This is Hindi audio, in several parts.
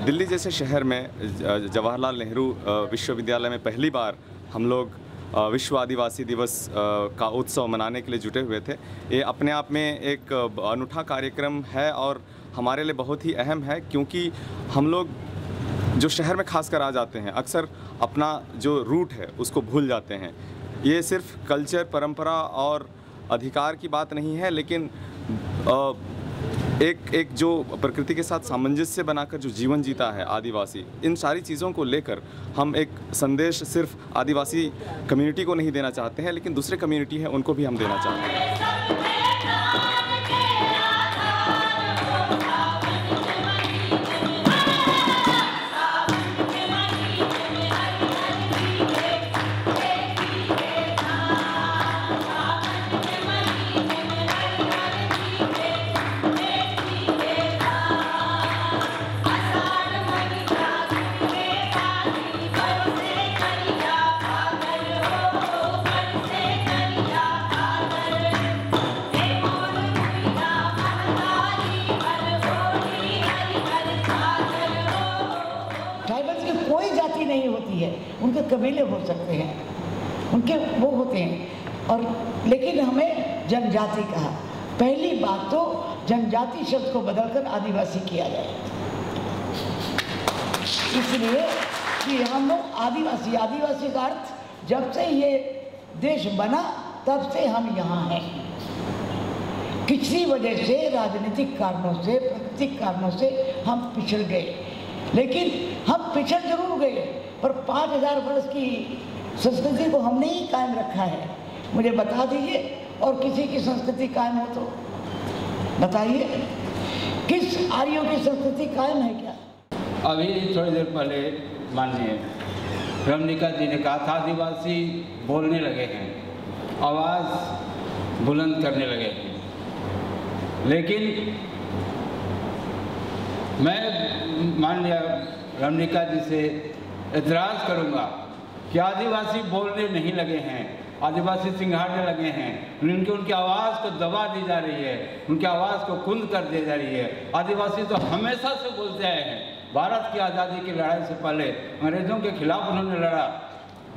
दिल्ली जैसे शहर में जवाहरलाल नेहरू विश्वविद्यालय में पहली बार हम लोग विश्व आदिवासी दिवस का उत्सव मनाने के लिए जुटे हुए थे। ये अपने आप में एक अनूठा कार्यक्रम है और हमारे लिए बहुत ही अहम है, क्योंकि हम लोग जो शहर में खासकर आ जाते हैं अक्सर अपना जो रूट है उसको भूल जाते हैं। ये सिर्फ कल्चर, परंपरा और अधिकार की बात नहीं है, लेकिन एक जो प्रकृति के साथ सामंजस्य बनाकर जो जीवन जीता है आदिवासी, इन सारी चीज़ों को लेकर हम एक संदेश सिर्फ आदिवासी कम्युनिटी को नहीं देना चाहते हैं, लेकिन दूसरे कम्युनिटी है उनको भी हम देना चाहते हैं। नहीं होती है, उनके कबीले हो सकते हैं, उनके वो होते हैं, और लेकिन हमें जनजाति कहा। पहली बात तो जनजाति शब्द को बदलकर आदिवासी किया जाए, इसलिए कि हम लोग आदिवासी, आदिवासी का अर्थ जब से ये देश बना तब से हम यहाँ हैं। किसी वजह से, राजनीतिक कारणों से, प्राकृतिक कारणों से हम पिछड़ गए, लेकिन हम पिछड़ जरूर गए, पर 5000 वर्ष की संस्कृति को हमने ही कायम रखा है। मुझे बता दीजिए, और किसी की संस्कृति कायम हो तो बताइए, किस आर्यों की संस्कृति कायम है क्या? अभी थोड़ी देर पहले माननीय रमनिका जी ने कहा था आदिवासी बोलने लगे हैं, आवाज़ बुलंद करने लगे हैं, लेकिन मैं माननीय रमनिका जी से एतराज़ करूंगा कि आदिवासी बोलने नहीं लगे हैं, आदिवासी सिंघाड़ने लगे हैं, उनकी आवाज़ को दबा दी जा रही है, उनकी आवाज़ को कुंद कर दी जा रही है। आदिवासी तो हमेशा से बोलते आए हैं। भारत की आज़ादी की लड़ाई से पहले अंग्रेज़ों के खिलाफ उन्होंने लड़ा,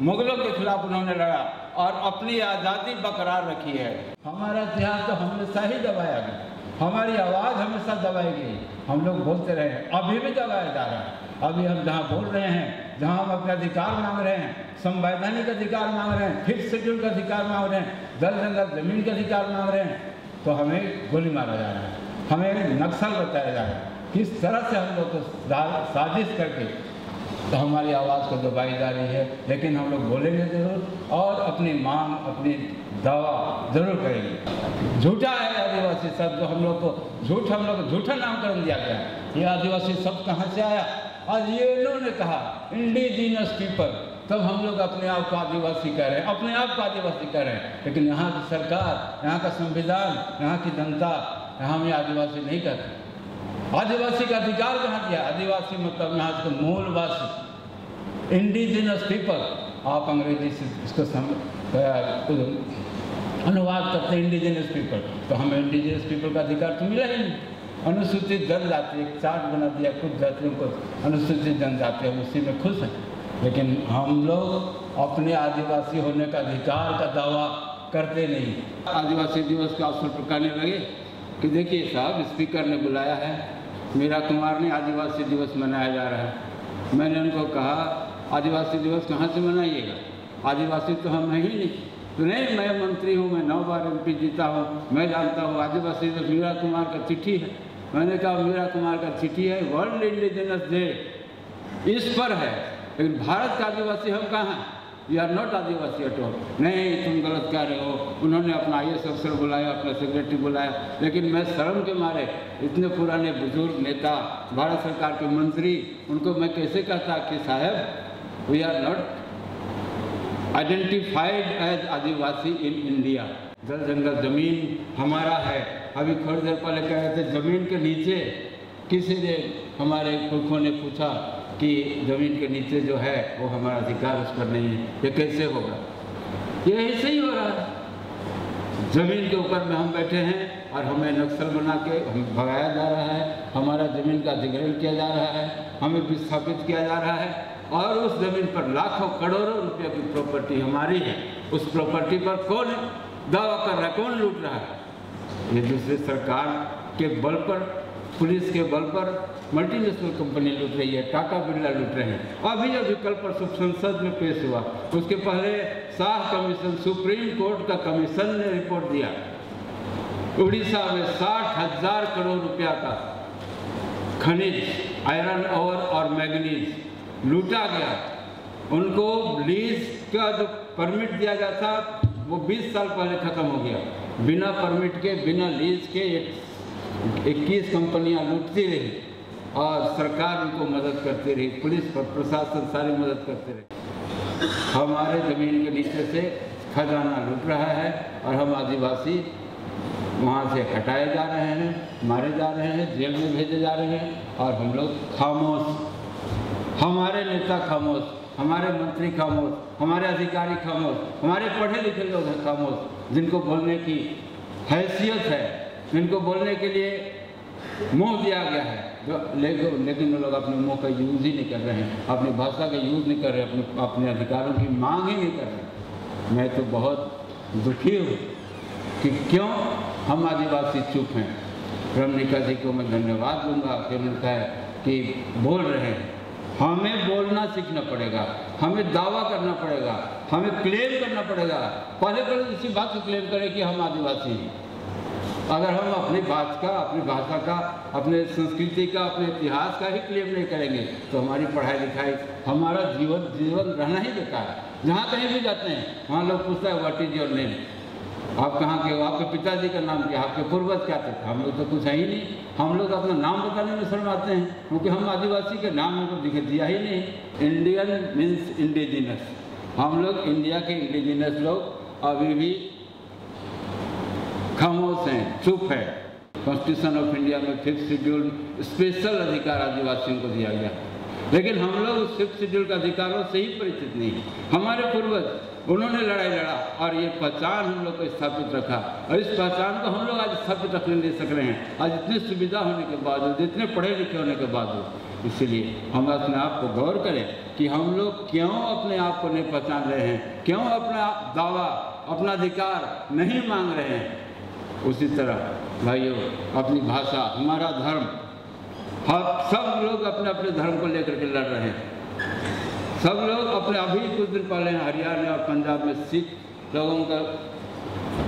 मुगलों के खिलाफ उन्होंने लड़ा और अपनी आज़ादी बरकरार रखी है। हमारा इतिहास तो हमेशा ही दबाया गया, हमारी आवाज़ हमेशा दबाई गई, हम लोग बोलते रहे, अभी भी दबाया जा रहा है। अभी हम जहाँ बोल रहे हैं, जहाँ हम अपने अधिकार मांग रहे हैं, संवैधानिक अधिकार मांग रहे हैं, 5th शेड्यूल का अधिकार मांग रहे हैं, दल जंगल जमीन का अधिकार मांग रहे हैं, तो हमें गोली मारा जा रहा है, हमें नक्सल बताया जा रहा है। किस तरह से हम लोग को साजिश करके तो हमारी आवाज़ को दबाई जा रही है, लेकिन हम लोग बोलेंगे जरूर और अपनी मांग, अपनी दावा जरूर करेंगे। झूठा है आदिवासी शब्द, हम लोग को झूठा नामकरण दिया गया। ये आदिवासी शब्द कहाँ से आया? आज ये इन्होंने कहा इंडिजिनस पीपल, तब हम लोग अपने आप को आदिवासी कह रहे हैं, अपने आप को आदिवासी कह रहे हैं, लेकिन यहाँ की सरकार, यहाँ का संविधान, यहाँ की जनता यहाँ में आदिवासी नहीं कहते। आदिवासी का अधिकार कहाँ दिया? आदिवासी मतलब यहाँ के मूलवासी, इंडिजिनस पीपल। आप अंग्रेजी से इसको अनुवाद करते हैं इंडिजिनस पीपल, तो हमें इंडिजिनस पीपल का अधिकार तो मिला ही नहीं। अनुसूचित जनजाति, एक चार्ट बना दिया, कुछ जातियों को अनुसूचित जनजाति, हम उसी में खुश हैं, लेकिन हम लोग अपने आदिवासी होने का अधिकार का दावा करते नहीं। आदिवासी दिवस का अवसर पर कहने लगे कि देखिए साहब, स्पीकर ने बुलाया है, मीरा कुमार ने आदिवासी दिवस मनाया जा रहा है। मैंने उनको कहा आदिवासी दिवस कहाँ से मनाइएगा, आदिवासी तो हम हैं ही नहीं। तो नहीं, मैं मंत्री हूँ, मैं 9 बार MP जीता हूँ, मैं जानता हूँ आदिवासी दिवस मीरा कुमार का चिट्ठी है। मैंने कहा मीरा कुमार का चिट्ठी है, वर्ल्ड इंडिजिनस डे इस पर है, लेकिन भारत का आदिवासी हम कहाँ हैं? You are not Adivasi at all. नहीं, तुम गलत कह रहे हो। उन्होंने अपना IAS अफसर बुलाया, अपना सेक्रेटरी बुलाया, लेकिन मैं शर्म के मारे, इतने पुराने बुजुर्ग नेता, भारत सरकार के मंत्री, उनको मैं कैसे कहता कि साहब we are not identified as Adivasi in India. जल जंगल जमीन हमारा है। अभी थोड़ी देर पहले कह रहे थे जमीन के नीचे, किसी ने, हमारे पुरखों ने पूछा कि ज़मीन के नीचे जो है वो हमारा अधिकार उस पर नहीं है, ये कैसे होगा? ये ऐसे ही हो रहा है। ज़मीन के ऊपर में हम बैठे हैं और हमें नक्सल बना के हमें भगाया जा रहा है, हमारा ज़मीन का अधिग्रहण किया जा रहा है, हमें विस्थापित किया जा रहा है और उस ज़मीन पर लाखों करोड़ों रुपये की प्रॉपर्टी हमारी है। उस प्रॉपर्टी पर कौन दावा कर रहा है, कौन लूट रहा है? ये दूसरी सरकार के बल पर, पुलिस के बल पर मल्टीनेशनल कंपनी लूट रही है, टाटा बिरला लूट रहे हैं। अभी कल परसों संसद में पेश हुआ, उसके पहले शाह कमीशन, सुप्रीम कोर्ट का कमीशन ने रिपोर्ट दिया, उड़ीसा में 60,000 करोड़ रुपया का खनिज, आयरन ओर और मैग्नीज लूटा गया। उनको लीज का जो परमिट दिया गया था वो 20 साल पहले ख़त्म हो गया। बिना परमिट के, बिना लीज के 21 कंपनियां लूटती रही और सरकार उनको मदद करती रही, पुलिस पर प्रशासन सारी मदद करते रहे। हमारे ज़मीन के नीचे से खजाना लूट रहा है और हम आदिवासी वहाँ से हटाए जा रहे हैं, मारे जा रहे हैं, जेल में भेजे जा रहे हैं और हम लोग खामोश, हमारे नेता खामोश, हमारे मंत्री खामोश, हमारे अधिकारी खामोश, हमारे पढ़े लिखे लोग हैं खामोश, जिनको बोलने की हैसियत है, जिनको बोलने के लिए मुंह दिया गया है, जो लेकिन वो लोग अपने मुंह का यूज़ ही नहीं कर रहे हैं, अपनी भाषा का यूज़ नहीं कर रहे, अपने अधिकारों की मांग ही नहीं कर रहे। मैं तो बहुत दुखी हूँ कि क्यों हम आदिवासी चुप हैं। रमनिका जी को मैं धन्यवाद दूंगा कि उन्होंने कहा कि बोल रहे हैं। हमें बोलना सीखना पड़ेगा, हमें दावा करना पड़ेगा, हमें क्लेम करना पड़ेगा। पहले इसी बात को क्लेम करें कि हम आदिवासी हैं। अगर हम अपनी बात का, अपनी भाषा का, अपने संस्कृति का, अपने इतिहास का ही क्लेम नहीं करेंगे तो हमारी पढ़ाई लिखाई, हमारा जीवन रहना ही बेकार है। जहाँ कहीं भी जाते हैं वहाँ लोग पूछता है व्हाट इज योर नेम, आप कहाँ के हो, आपके पिताजी का नाम क्या, आपके पूर्वज क्या थे। हम लोग तो कुछ है ही नहीं, हम लोग अपना नाम बताने में शर्माते हैं क्योंकि हम आदिवासी के नाम हमको दिया ही नहीं। इंडियन मीन्स इंडिजिनस, हम लोग इंडिया के इंडिजिनस लोग अभी भी खामोश हैं, चुप है। कॉन्स्टिट्यूशन ऑफ इंडिया में 5th शेड्यूल स्पेशल अधिकार आदिवासियों को दिया गया, लेकिन हम लोग उस 5th शेड्यूल के अधिकारों से ही परिचित नहीं है। हमारे पूर्वज उन्होंने लड़ाई लड़ा और ये पहचान हम लोग को स्थापित रखा और इस पहचान को हम लोग आज स्थापित रखने नहीं सक रहे हैं, आज इतनी सुविधा होने के बावजूद, इतने पढ़े लिखे होने के बावजूद। इसलिए हम अपने आप को गौर करें कि हम लोग क्यों अपने आप को नहीं पहचान रहे हैं, क्यों अपना दावा, अपना अधिकार नहीं मांग रहे हैं। उसी तरह भाइयों, अपनी भाषा, हमारा धर्म, हम सब लोग अपने अपने धर्म को लेकर के लड़ रहे हैं। सब लोग अपने, अभी कुछ दिन पहले हरियाणा और पंजाब में सिख लोगों का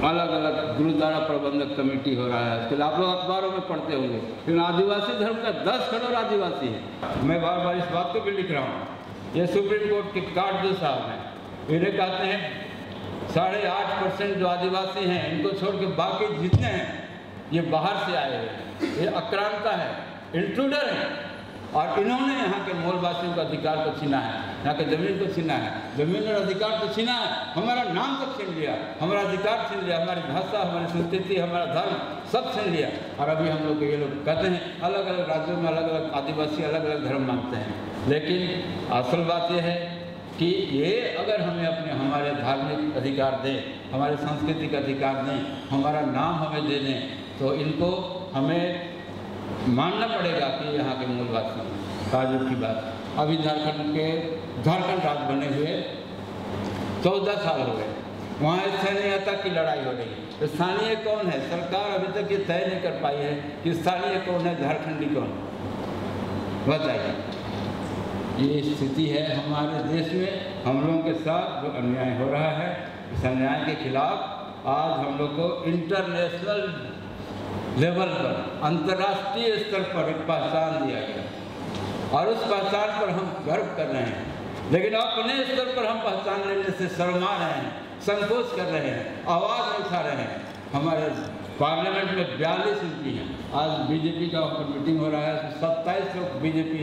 अलग अलग गुरुद्वारा प्रबंधक कमेटी हो रहा है। उसके लिए आप लोग अखबारों में पढ़ते होंगे, लेकिन आदिवासी धर्म का 10 करोड़ आदिवासी है। मैं बार बार इस बात को भी लिख रहा हूँ, ये सुप्रीम कोर्ट के काटजू साहब हैं, इन्हें कहते हैं 8.5% जो आदिवासी हैं, इनको छोड़ के बाकी जितने हैं ये बाहर से आए हैं, ये आक्रांता है, इंट्रूडर है और इन्होंने यहाँ के मूलवासियों का अधिकार को छीना है, यहाँ के ज़मीन को छीना है, ज़मीन और अधिकार को छीना है, हमारा नाम तक छीन लिया, हमारा अधिकार छीन लिया, हमारी भाषा, हमारी संस्कृति, हमारा धर्म सब छीन लिया। और अभी हम लोग ये लोग कहते हैं अलग अलग राज्यों में अलग अलग आदिवासी अलग अलग धर्म मानते हैं, लेकिन असल बात यह है कि ये अगर हमें अपने हमारे धार्मिक अधिकार दें, हमारे सांस्कृतिक अधिकार दें, हमारा नाम हमें दे दें, तो इनको हमें मानना पड़ेगा कि यहाँ के मूलवासी। ताजुब की बात, अभी झारखंड राज्य बने हुए 14 साल हो गए, वहाँ स्थानीयता की लड़ाई हो रही है। स्थानीय कौन है? सरकार अभी तक ये तय नहीं कर पाई है कि स्थानीय कौन है, झारखंडी कौन। बताइए, ये स्थिति है हमारे देश में। हम लोगों के साथ जो अन्याय हो रहा है, इस अन्याय के खिलाफ आज हम लोग को इंटरनेशनल लेवल पर, अंतर्राष्ट्रीय स्तर पर एक पहचान दिया गया और उस पहचान पर हम गर्व कर रहे हैं, लेकिन अपने स्तर पर हम पहचान लेने से शर्मा रहे हैं, संकोच कर रहे हैं, आवाज़ नहीं उठा रहे हैं। हमारे पार्लियामेंट में 42 एमपी हैं। आज बीजेपी का मीटिंग हो रहा है, 27 लोग बीजेपी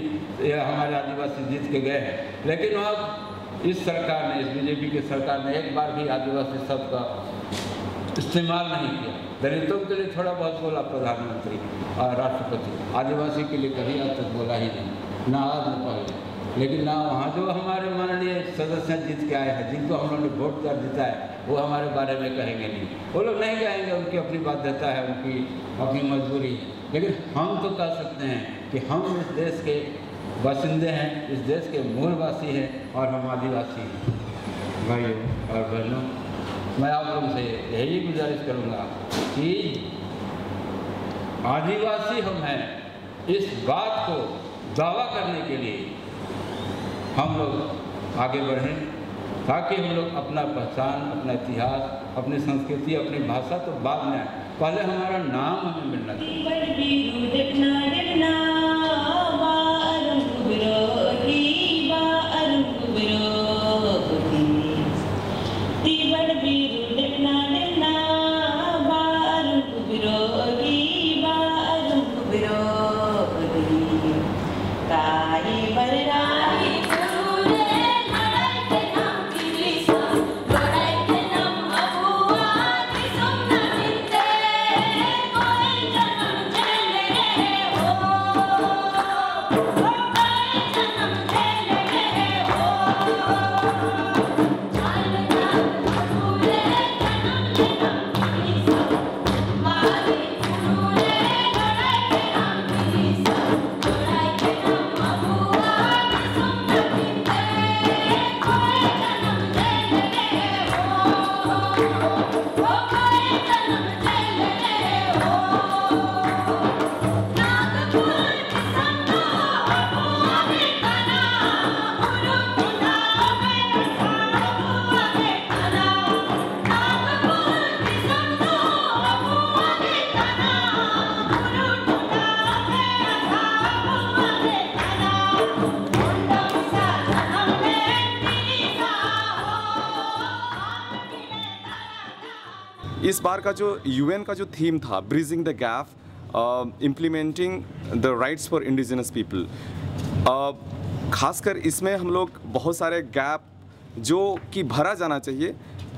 हमारे आदिवासी जीत के गए हैं, लेकिन वह इस सरकार ने, इस बीजेपी की सरकार ने एक बार भी आदिवासी शब्द का इस्तेमाल नहीं किया। दलितों के लिए थोड़ा बहुत बोला प्रधानमंत्री और राष्ट्रपति, आदिवासी के लिए कभी आज तक बोला ही नहीं, ना आज न पहले। लेकिन ना वहाँ जो हमारे माननीय सदस्य जीत के आए हैं, जिनको हम लोगों ने वोट कर देता है, वो हमारे बारे में कहेंगे नहीं। वो लोग नहीं कहेंगे, उनकी अपनी बाध्यता है, उनकी अपनी मजबूरी है। लेकिन हम तो कह सकते हैं कि हम इस देश के बासिंदे हैं, इस देश के मूलवासी हैं और हम आदिवासी हैं। भाइयों और बहनों, मैं आप लोगों से यही गुजारिश करूँगा कि आदिवासी हम हैं, इस बात को दावा करने के लिए हम लोग आगे बढ़ें, ताकि हम लोग अपना पहचान, अपना इतिहास, अपनी संस्कृति, अपनी भाषा तो बाद में आए, पहले हमारा नाम हमें मिलना इस बार का जो यूएन का जो थीम था, bridging the gap, implementing the rights for indigenous people, खासकर इसमें हम लोग बहुत सारे गैप जो कि भरा जाना चाहिए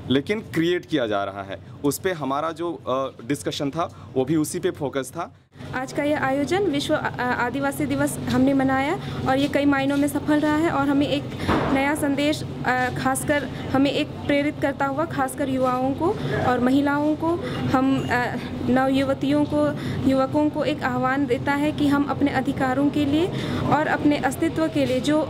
लेकिन क्रिएट किया जा रहा है, उस पे हमारा जो डिस्कशन था वो भी उसी पे फोकस था। आज का ये आयोजन विश्व आदिवासी दिवस हमने मनाया और ये कई मायनों में सफल रहा है और हमें एक नया संदेश खासकर हमें एक प्रेरित करता हुआ, खासकर युवाओं को और महिलाओं को, हम नवयुवतियों को, युवकों को एक आह्वान देता है कि हम अपने अधिकारों के लिए और अपने अस्तित्व के लिए, जो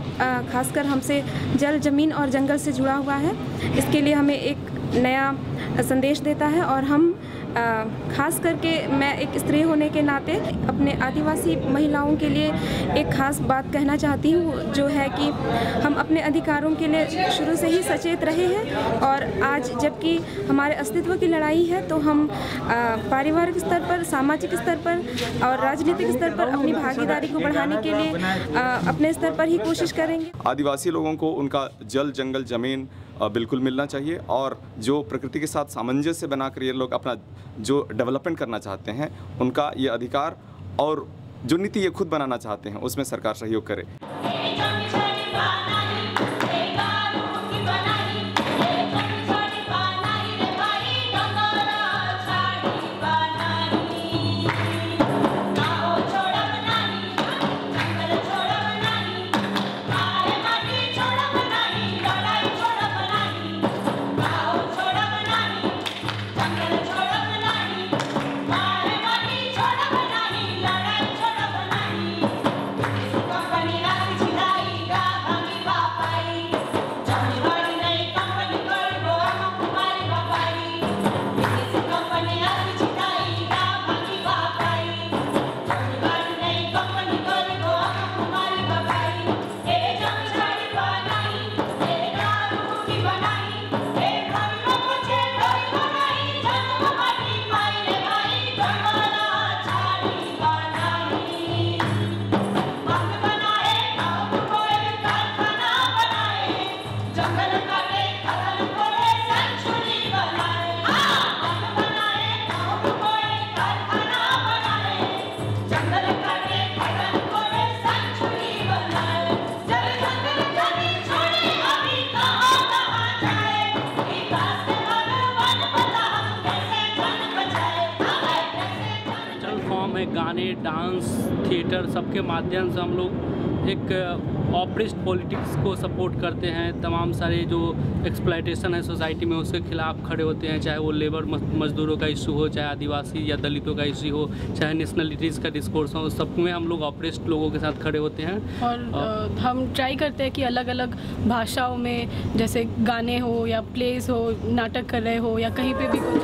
खासकर हमसे जल, जमीन और जंगल से जुड़ा हुआ है, इसके लिए हमें एक नया संदेश देता है। और हम खास करके मैं एक स्त्री होने के नाते अपने आदिवासी महिलाओं के लिए एक खास बात कहना चाहती हूँ, जो है कि हम अपने अधिकारों के लिए शुरू से ही सचेत रहे हैं और आज जबकि हमारे अस्तित्व की लड़ाई है तो हम पारिवारिक स्तर पर, सामाजिक स्तर पर और राजनीतिक स्तर पर अपनी भागीदारी को बढ़ाने के लिए अपने स्तर पर ही कोशिश करेंगे। आदिवासी लोगों को उनका जल, जंगल, ज़मीन बिल्कुल मिलना चाहिए और जो प्रकृति के साथ सामंजस्य बनाकर ये लोग अपना जो डेवलपमेंट करना चाहते हैं, उनका ये अधिकार और जो नीति ये खुद बनाना चाहते हैं, उसमें सरकार सहयोग करे। गाने, डांस, थिएटर सबके माध्यम से हम लोग एक ऑपरेस्ट पॉलिटिक्स को सपोर्ट करते हैं, तमाम सारे जो एक्सप्लॉयटेशन है सोसाइटी में उसके खिलाफ खड़े होते हैं, चाहे वो लेबर मजदूरों का इशू हो, चाहे आदिवासी या दलितों का इशू हो, चाहे नेशनलिटीज़ का डिस्कोर्स हो, सब में हम लोग ऑपरेस्ट लोगों के साथ खड़े होते हैं। और हम ट्राई करते हैं कि अलग अलग भाषाओं में जैसे गाने हो या प्लेस हो, नाटक कर रहे हो या कहीं पे भी कुछ